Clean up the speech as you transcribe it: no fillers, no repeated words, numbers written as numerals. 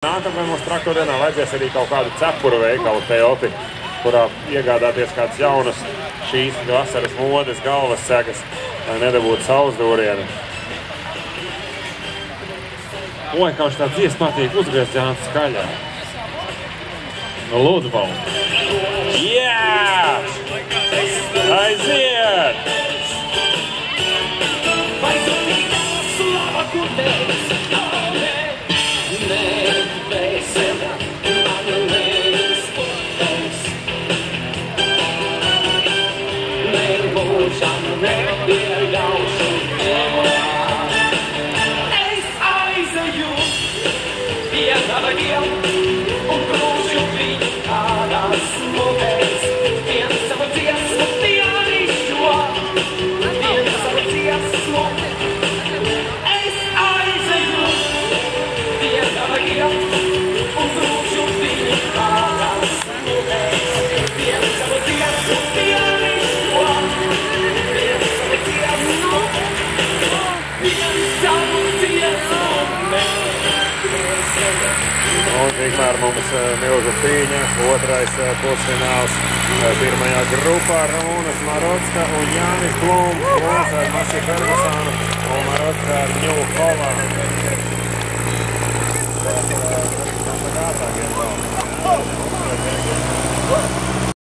Nākamajā mums traktorienā vajadzēs arī kaut kādu cepuru veikalu Teopi, kurā iegādāties kādas jaunas šīs vasaras modes galvas segas, lai nedabūtu saules dūrienu. Oi, kā viņš tā dziesma patīk uzgriezt Jānis skaļā. Nu, lūdzu, balstu. Jā! Aiziet! Un tikmēr mums milzu cīņa, otrais pusfināls pirmajā grupā Ramūnas Marocka un Jānis Blums. Blums ar Masi Fergusonu un Marocka ar Ņū Hollandu.